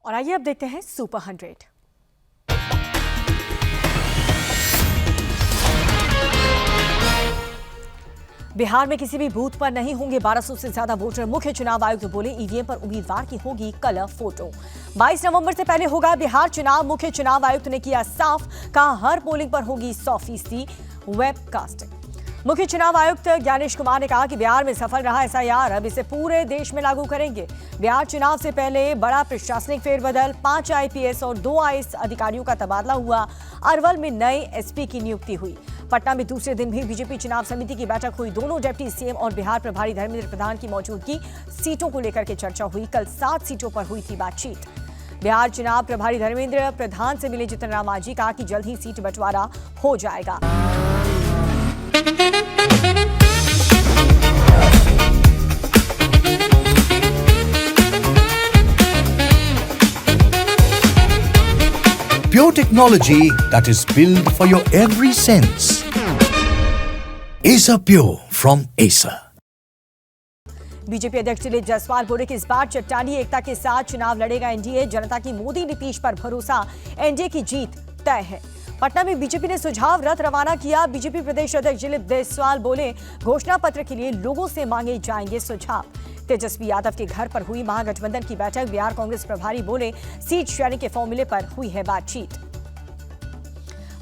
और आइए अब देखते हैं सुपर 100। बिहार में किसी भी बूथ पर नहीं होंगे 1200 से ज्यादा वोटर। मुख्य चुनाव आयुक्त बोले ईवीएम पर उम्मीदवार की होगी कलर फोटो। 22 नवंबर से पहले होगा बिहार चुनाव। मुख्य चुनाव आयुक्त ने किया साफ, कहा हर पोलिंग पर होगी 100% वेबकास्टिंग। मुख्य चुनाव आयुक्त ज्ञानेश कुमार ने कहा कि बिहार में सफल रहा एसआईआर, अब इसे पूरे देश में लागू करेंगे। बिहार चुनाव से पहले बड़ा प्रशासनिक फेरबदल, 5 आईपीएस और 2 आईएएस अधिकारियों का तबादला हुआ। अरवल में नए एसपी की नियुक्ति हुई। पटना में दूसरे दिन भी बीजेपी चुनाव समिति की बैठक हुई। दोनों डिप्टी सीएम और बिहार प्रभारी धर्मेंद्र प्रधान की मौजूदगी, सीटों को लेकर के चर्चा हुई। कल 7 सीटों पर हुई थी बातचीत। बिहार चुनाव प्रभारी धर्मेंद्र प्रधान से मिले जितन राम मांझी, कहा कि जल्द ही सीट बंटवारा हो जाएगा। Pure technology that is built for your every sense. Acer Pure from Acer. BJP अध्यक्ष दिलीप जायसवाल बोले कि इस बार चट्टानी एकता के साथ चुनाव लड़ेगा एनडीए। जनता की मोदी नीतीश पर भरोसा, एनडीए की जीत तय है। पटना में बीजेपी ने सुझाव रथ रवाना किया। बीजेपी प्रदेश अध्यक्ष दिलीप जायसवाल बोले घोषणा पत्र के लिए लोगों से मांगे जाएंगे सुझाव। तेजस्वी यादव के घर पर हुई महागठबंधन की बैठक। बिहार कांग्रेस प्रभारी बोले सीट शेयरिंग के फॉर्मूले पर हुई है बातचीत।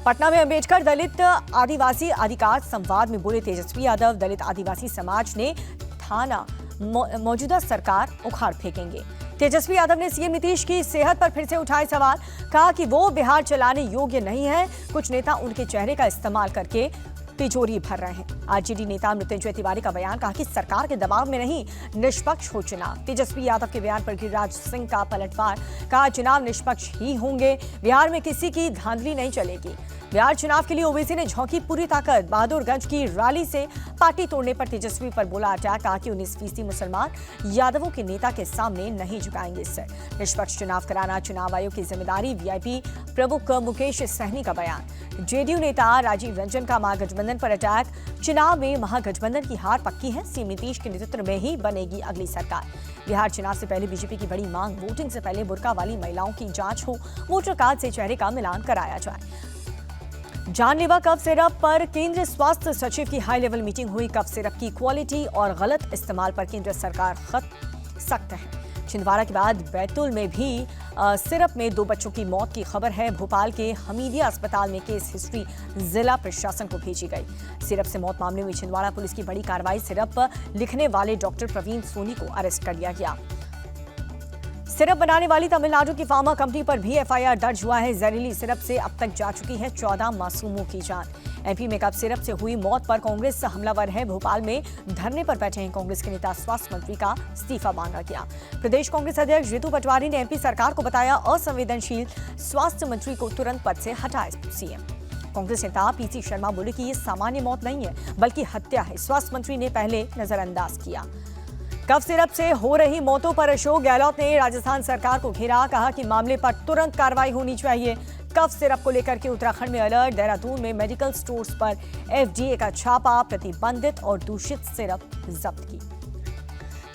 पटना में अंबेडकर दलित आदिवासी अधिकार संवाद में बोले तेजस्वी यादव, दलित आदिवासी समाज ने ठाना मौजूदा सरकार उखाड़ फेंकेंगे। तेजस्वी यादव ने सीएम नीतीश की सेहत पर फिर से उठाए सवाल, कहा कि वो बिहार चलाने योग्य नहीं है। कुछ नेता उनके चेहरे का इस्तेमाल करके तिजोरी भर रहे हैं। आरजेडी नेता मृत्युंजय तिवारी का बयान, कहा कि सरकार के दबाव में नहीं, निष्पक्ष हो चुनाव। तेजस्वी यादव के बयान पर गिरिराज सिंह का पलटवार, कहा चुनाव निष्पक्ष ही होंगे, बिहार में किसी की धांधली नहीं चलेगी। बिहार चुनाव के लिए ओवैसी ने झोंकी पूरी ताकत। बहादुरगंज की रैली से पार्टी तोड़ने पर तेजस्वी पर बोला अटैक, कहा कि 19% मुसलमान यादवों के नेता के सामने नहीं झुकाएंगे सिर। निष्पक्ष चुनाव कराना चुनाव आयोग की जिम्मेदारी। वीआईपी प्रमुख मुकेश सहनी का बयान। जेडीयू नेता राजीव रंजन का महागठबंधन पर अटैक, चुनाव में महागठबंधन की हार पक्की है। सीएम नीतीश के नेतृत्व में ही बनेगी अगली सरकार। बिहार चुनाव से पहले बीजेपी की बड़ी मांग, वोटिंग से पहले बुर्का वाली महिलाओं की जांच हो, वोटर कार्ड से चेहरे का मिलान कराया जाए। जानलेवा कफ सिरप पर केंद्रीय स्वास्थ्य सचिव की हाई लेवल मीटिंग हुई। कफ सिरप की क्वालिटी और गलत इस्तेमाल पर केंद्र सरकार सख्त है। छिंदवाड़ा के बाद बैतूल में भी सिरप में 2 बच्चों की मौत की खबर है। भोपाल के हमीदिया अस्पताल में केस हिस्ट्री जिला प्रशासन को भेजी गई। सिरप से मौत मामले में छिंदवाड़ा पुलिस की बड़ी कार्रवाई। सिरप लिखने वाले डॉक्टर प्रवीण सोनी को अरेस्ट कर लिया गया। सिरप बनाने वाली तमिलनाडु की फार्मा कंपनी पर भी एफआईआर दर्ज हुआ है। जहरीली सिरप से अब तक जा चुकी है 14 मासूमों की जान। एमपी में कफ सिरप से हुई मौत पर कांग्रेस हमलावर है। भोपाल में धरने पर बैठे हैं कांग्रेस के नेता। स्वास्थ्य मंत्री का इस्तीफा मांगा गया। प्रदेश कांग्रेस अध्यक्ष रितु पटवारी ने एमपी सरकार को बताया असंवेदनशील। स्वास्थ्य मंत्री को तुरंत पद से हटाए सीएम। कांग्रेस नेता पीसी शर्मा बोले कि ये सामान्य मौत नहीं है, बल्कि हत्या है। स्वास्थ्य मंत्री ने पहले नजरअंदाज किया। कफ सिरप से हो रही मौतों पर अशोक गहलोत ने राजस्थान सरकार को घेरा, कहा कि मामले पर तुरंत कार्रवाई होनी चाहिए। कफ सिरप को लेकर के उत्तराखंड में अलर्ट। देहरादून में मेडिकल स्टोर्स पर एफडीए का छापा, प्रतिबंधित और दूषित सिरप जब्त की।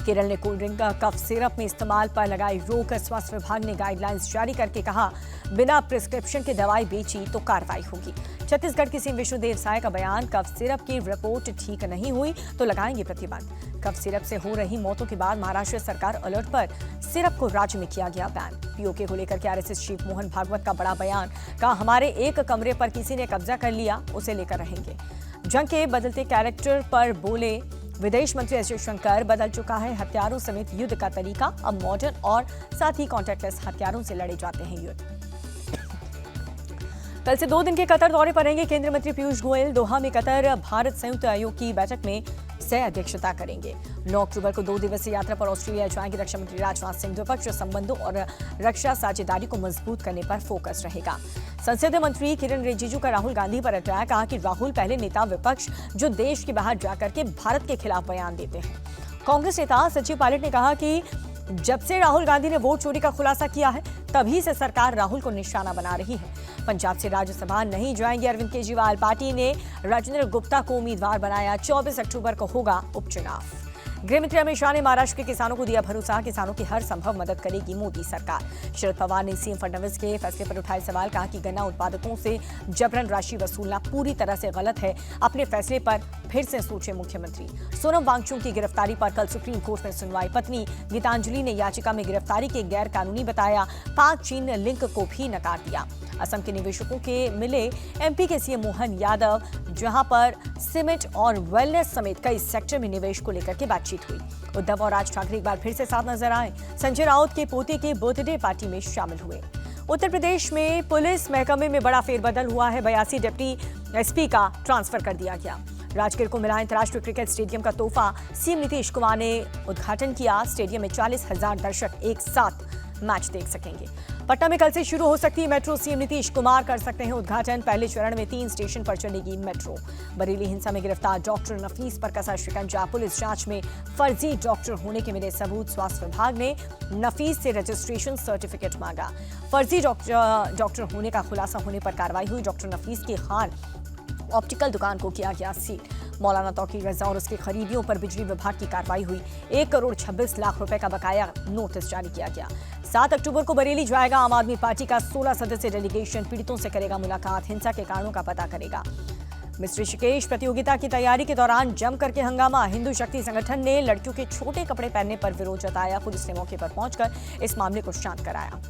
केरल ने कोल्ड ड्रिंक का कफ सिरप में इस्तेमाल पर लगाई रोक। स्वास्थ्य विभाग ने गाइडलाइंस जारी करके कहा बिना प्रिस्क्रिप्शन के दवाई बेची तो कार्रवाई होगी। छत्तीसगढ़ के सीएम विष्णुदेव साय का बयान, कफ सिरप की रिपोर्ट ठीक नहीं हुई तो लगाएंगे प्रतिबंध। कफ सिरप से हो रही मौतों के बाद महाराष्ट्र सरकार अलर्ट पर। सिरप को राज्य में किया गया बैन। पीओके को लेकर के आरएसएस चीफ मोहन भागवत का बड़ा बयान, कहा हमारे एक कमरे पर किसी ने कब्जा कर लिया, उसे लेकर रहेंगे। जंग के बदलते कैरेक्टर पर बोले विदेश मंत्री एस जयशंकर, बदल चुका है हथियारों समेत युद्ध का तरीका। अब मॉडर्न और साथ ही कॉन्टैक्टलेस हथियारों से लड़े जाते हैं युद्ध। कल से 2 दिन के कतर दौरे पर रहेंगे केंद्रीय मंत्री पीयूष गोयल। दोहा में कतर भारत संयुक्त आयोग की बैठक में सह अध्यक्षता करेंगे। 9 अक्टूबर को 2 दिवसीय यात्रा पर ऑस्ट्रेलिया जाएंगे रक्षा मंत्री राजनाथ सिंह। द्विपक्षीय संबंधों और रक्षा साझेदारी को मजबूत करने पर फोकस रहेगा। संसदीय मंत्री किरण रिजिजू का राहुल गांधी पर अटैक, कहा कि राहुल पहले नेता विपक्ष जो देश के बाहर जाकर के भारत के खिलाफ बयान देते हैं। कांग्रेस नेता सचिन पायलट ने कहा कि जब से राहुल गांधी ने वोट चोरी का खुलासा किया है, तभी से सरकार राहुल को निशाना बना रही है। पंजाब से राज्यसभा नहीं जाएंगे अरविंद केजरीवाल। पार्टी ने राजेंद्र गुप्ता को उम्मीदवार बनाया। 24 अक्टूबर को होगा उपचुनाव। गृह मंत्री अमित शाह ने महाराष्ट्र के किसानों को दिया भरोसा, किसानों की हर संभव मदद करेगी मोदी सरकार। शरद पवार ने सीएम फडणवीस के फैसले पर उठाए सवाल, कहा कि गन्ना उत्पादकों से जबरन राशि वसूलना पूरी तरह से गलत है, अपने फैसले पर फिर से सोचे मुख्यमंत्री। सोनम वांगचुक की गिरफ्तारी पर कल सुप्रीम कोर्ट में सुनवाई। पत्नी गीतांजलि ने याचिका में गिरफ्तारी के गैर कानूनी बताया, पाक चीन लिंक को भी नकार दिया। असम के निवेशकों के मिले एमपी के सीएम मोहन यादव, जहां पर सीमेंट और वेलनेस समेत कई सेक्टर में निवेश को लेकर के बातचीत हुई। उद्धव और राज ठाकरे एक बार फिर से साथ नजर आए, संजय राउत के पोते के बर्थडे पार्टी में शामिल हुए। उत्तर प्रदेश में पुलिस महकमे में बड़ा फेरबदल हुआ है। 82 डिप्टी एसपी का ट्रांसफर कर दिया गया। राजगीर को मिला अंतर्राष्ट्रीय क्रिकेट स्टेडियम का तोहफा, सीएम नीतीश कुमार ने उद्घाटन किया। स्टेडियम में 40,000 दर्शक एक साथ मैच देख सकेंगे। पटना में कल से शुरू हो सकती है मेट्रो, सीएम नीतीश कुमार कर सकते हैं उद्घाटन। पहले चरण में 3 स्टेशन पर चलेगी मेट्रो। बरेली हिंसा में गिरफ्तार डॉक्टर नफीस पर कसा शिकंजा, पुलिस जांच में फर्जी डॉक्टर होने के मिले सबूत। स्वास्थ्य विभाग ने नफीस से रजिस्ट्रेशन सर्टिफिकेट मांगा। फर्जी डॉक्टर होने का खुलासा होने पर कार्रवाई हुई। डॉक्टर नफीस की खान ऑप्टिकल दुकान को किया गया सील। मौलाना तौकीर रजा और उसके खरीदियों पर बिजली विभाग की कार्रवाई हुई। 1 करोड़ 26 लाख रुपए का बकाया नोटिस जारी किया गया। 7 अक्टूबर को बरेली जाएगा आम आदमी पार्टी का 16 सदस्यीय डेलीगेशन, पीड़ितों से करेगा मुलाकात, हिंसा के कारणों का पता करेगा। मिस ऋषिकेश प्रतियोगिता की तैयारी के दौरान जम करके हंगामा, हिंदू शक्ति संगठन ने लड़कियों के छोटे कपड़े पहनने पर विरोध जताया। पुलिस ने मौके पर पहुंचकर इस मामले को शांत कराया।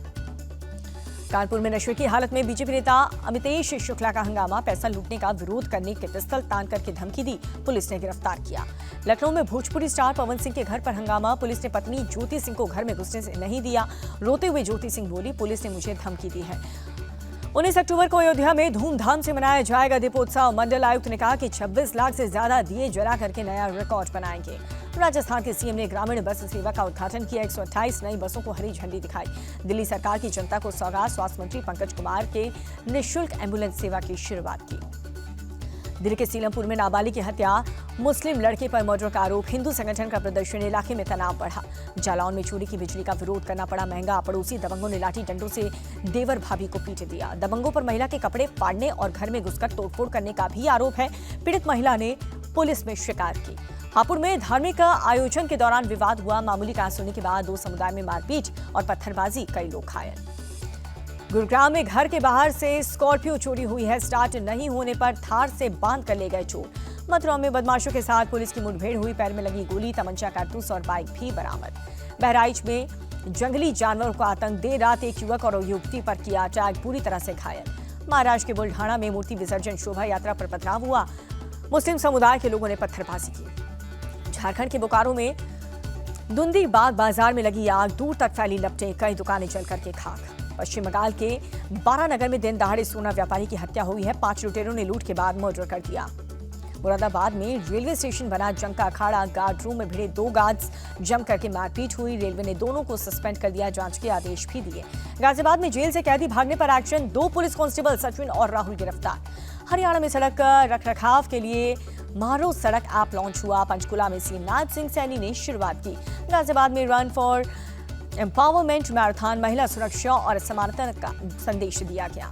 कानपुर में नशे की हालत में बीजेपी नेता अमितेश शुक्ला का हंगामा, पैसा लूटने का विरोध करने के पिस्तल तान करके धमकी दी, पुलिस ने गिरफ्तार किया। लखनऊ में भोजपुरी स्टार पवन सिंह के घर पर हंगामा, पुलिस ने पत्नी ज्योति सिंह को घर में घुसने से नहीं दिया। रोते हुए ज्योति सिंह बोली, पुलिस ने मुझे धमकी दी है। 19 अक्टूबर को अयोध्या में धूमधाम से मनाया जाएगा दीपोत्सव। मंडल आयुक्त ने कहा कि 26 लाख से ज्यादा दिए जला करके नया रिकॉर्ड बनाएंगे। राजस्थान के सीएम ने ग्रामीण बस सेवा का उद्घाटन किया। 128 नई बसों को हरी झंडी दिखाई। दिल्ली सरकार की जनता को सौगात, स्वास्थ्य मंत्री पंकज कुमार के निःशुल्क एम्बुलेंस सेवा की शुरुआत की। दिल्ली के सीलमपुर में नाबालिग की हत्या, मुस्लिम लड़के पर मर्डर का आरोप, हिंदू संगठन का प्रदर्शन, इलाके में तनाव बढ़ा। जालौन में चोरी की बिजली का विरोध करना पड़ा महंगा, पड़ोसी दबंगों ने लाठी डंडों से देवर भाभी को पीट दिया। दबंगों पर महिला के कपड़े फाड़ने और घर में घुसकर तोड़फोड़ करने का भी आरोप है। पीड़ित महिला ने पुलिस में शिकायत की। हापुड़ में धार्मिक आयोजन के दौरान विवाद हुआ, मामूली कांस होने के बाद 2 समुदाय में मारपीट और पत्थरबाजी, कई लोग घायल। गुरुग्राम में घर के बाहर से स्कॉर्पियो चोरी हुई है, स्टार्ट नहीं होने पर थार से बांध कर ले गए चोर। मथुरा में बदमाशों के साथ पुलिस की मुठभेड़ हुई, पैर में लगी गोली, तमंचा, कारतूस और बाइक भी बरामद। बहराइच में जंगली जानवरों का आतंक, देर रात एक युवक और युवती पर किया अटैक, पूरी तरह से घायल। महाराष्ट्र के बुल्ढाना में मूर्ति विसर्जन शोभा यात्रा पर पथराव हुआ, मुस्लिम समुदाय के लोगों ने पत्थरबाजी की। झारखंड के बोकारो में दुंदी बाग बाजार में लगी आग, दूर तक फैली लपटें, कई दुकानें जल करके खाक। पश्चिम बंगाल के बारानगर में दिन दहाड़े सोना व्यापारी की हत्या हुई है, 5 लुटेरों ने लूट के बाद मर्डर कर दिया। मुरादाबाद में रेलवे स्टेशन बना जंग का अखाड़ा, गार्ड रूम में भिड़े 2 गार्ड्स, जम करके मारपीट हुई, रेलवे ने दोनों को सस्पेंड कर दिया, जांच के आदेश भी दिए। गाजियाबाद में जेल से कैदी भागने पर एक्शन, 2 पुलिस कांस्टेबल सचिन और राहुल गिरफ्तार। हरियाणा में सड़क रखरखाव के लिए मारो सड़क ऐप लॉन्च हुआ, पंचकुला में सीएम नायब सिंह सैनी ने शुरुआत की। गाजियाबाद में रन फॉर एम्पावरमेंट मैराथन, महिला सुरक्षा और समानता का संदेश दिया गया।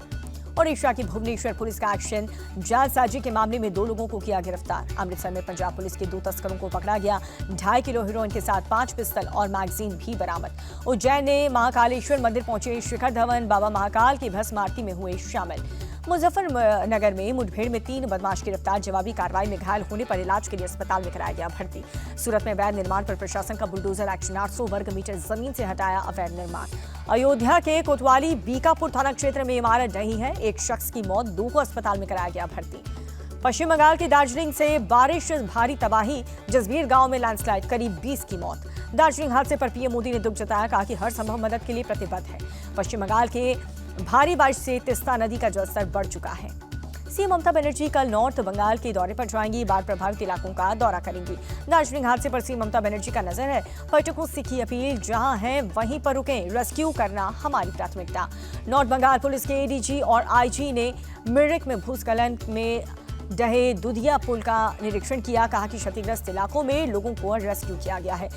ओडिशा की भुवनेश्वर पुलिस का एक्शन, जालसाजी के मामले में 2 लोगों को किया गिरफ्तार। अमृतसर में पंजाब पुलिस के 2 तस्करों को पकड़ा गया, 2.5 किलो हेरोइन के साथ 5 पिस्तल और मैगजीन भी बरामद। उज्जैन ने महाकालेश्वर मंदिर पहुंचे शिखर धवन, बाबा महाकाल की भस्म आरती में हुए शामिल। मुजफ्फरनगर में मुठभेड़ में 3 बदमाश गिरफ्तार, जवाबी कार्रवाई में घायल होने पर इलाज के लिए अस्पताल में कराया गया भर्ती। सूरत में अवैध निर्माण पर प्रशासन का बुलडोजर एक्शन, 800 वर्ग मीटर जमीन से हटाया अवैध निर्माण। अयोध्या के कोतवाली बीकापुर थाना क्षेत्र में इमारत ढही है, 1 शख्स की मौत, 2 को अस्पताल में कराया गया भर्ती। पश्चिम बंगाल के दार्जिलिंग से बारिश भारी तबाही, जसबीर गांव में लैंडस्लाइड, करीब 20 की मौत। दार्जिलिंग हादसे पर पीएम मोदी ने दुख जताया, कहा कि हर संभव मदद के लिए प्रतिबद्ध है। पश्चिम बंगाल के भारी बारिश से तिस्ता नदी का जलस्तर बढ़ चुका है। सीएम ममता बनर्जी कल नॉर्थ बंगाल के दौरे पर जाएंगी, बाढ़ प्रभावित इलाकों का दौरा करेंगी। दार्जिलिंग हादसे पर सीएम ममता बनर्जी का नजर है, पर्यटकों से की अपील, जहां हैं वहीं पर रुकें, रेस्क्यू करना हमारी प्राथमिकता। नॉर्थ बंगाल पुलिस के एडीजी और आईजी ने मिरिक में भूस्खलन में ढहे दुधिया पुल का निरीक्षण किया, कहा कि क्षतिग्रस्त इलाकों में लोगों को रेस्क्यू किया गया है।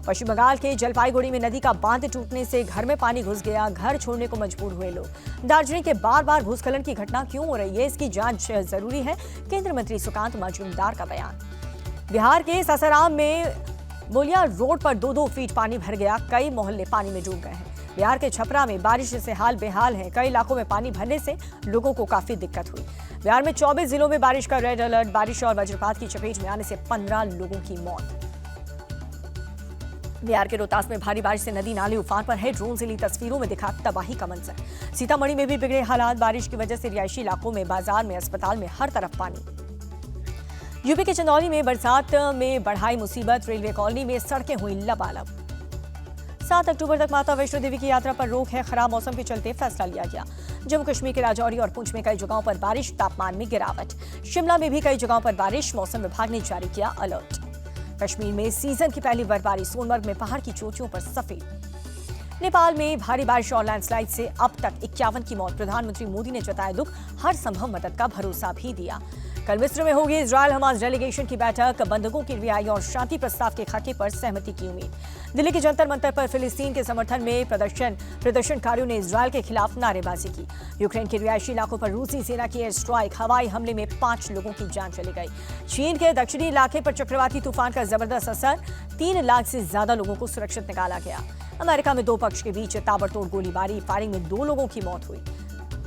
पश्चिम बंगाल के जलपाईगुड़ी में नदी का बांध टूटने से घर में पानी घुस गया, घर छोड़ने को मजबूर हुए लोग। दार्जिलिंग के बार-बार भूस्खलन की घटना क्यों हो रही है, इसकी जांच जरूरी है, केंद्रीय मंत्री सुकांत मजूमदार का बयान। बिहार के सासाराम में बोलिया रोड पर 2-2 फीट पानी भर गया, कई मोहल्ले पानी में डूब गए हैं। बिहार के छपरा में बारिश से हाल बेहाल है, कई इलाकों में पानी भरने से लोगों को काफी दिक्कत हुई। बिहार में 24 जिलों में बारिश का रेड अलर्ट, बारिश और वज्रपात की चपेट में आने से 15 लोगों की मौत। बिहार के रोहतास में भारी बारिश से नदी नाले उफान पर है, ड्रोन से ली तस्वीरों में दिखा तबाही का मंजर। सीतामढ़ी में भी बिगड़े हालात, बारिश की वजह से रिहायशी इलाकों में, बाजार में, अस्पताल में हर तरफ पानी। यूपी के चंदौली में बरसात में बढ़ाई मुसीबत, रेलवे कॉलोनी में सड़कें हुई लबालब। 7 अक्टूबर तक माता वैष्णो देवी की यात्रा पर रोक है, खराब मौसम के चलते फैसला लिया गया। जम्मू कश्मीर के राजौरी और पुंछ में कई जगहों पर बारिश, तापमान में गिरावट। शिमला में भी कई जगहों पर बारिश, मौसम विभाग ने जारी किया अलर्ट। कश्मीर में सीजन की पहली बर्फबारी, सोनमर्ग में पहाड़ की चोटियों पर सफेद। नेपाल में भारी बारिश और लैंडस्लाइड से अब तक 51 की मौत, प्रधानमंत्री मोदी ने जताया दुख, हर संभव मदद का भरोसा भी दिया। कल मिस्र में होगी इजरायल हमास डेलीगेशन की बैठक, बंधकों की रिहाई और शांति प्रस्ताव के खाके पर सहमति की उम्मीद। दिल्ली के जंतर मंतर पर फिलिस्तीन के समर्थन में प्रदर्शनकारियों ने इजरायल के खिलाफ नारेबाजी की। यूक्रेन के रिहायशी इलाकों पर रूसी सेना की एयर स्ट्राइक, हवाई हमले में 5 लोगों की जान चली गई। चीन के दक्षिणी इलाके पर चक्रवाती तूफान का जबरदस्त असर, 3 लाख से ज्यादा लोगों को सुरक्षित निकाला गया। अमेरिका में 2 पक्ष के बीच ताबड़तोड़ गोलीबारी, फायरिंग में 2 लोगों की मौत हुई।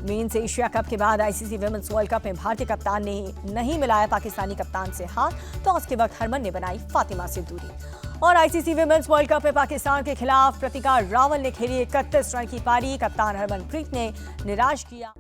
मेंस एशिया कप के बाद आईसीसी विमेंस वर्ल्ड कप में भारतीय कप्तान ने नहीं मिलाया पाकिस्तानी कप्तान से हाथ, टॉस के वक्त हरमन ने बनाई फातिमा से दूरी। और आईसीसी विमेंस वर्ल्ड कप में पाकिस्तान के खिलाफ प्रतिका रावल ने खेली 31 रन की पारी, कप्तान हरमनप्रीत ने निराश किया।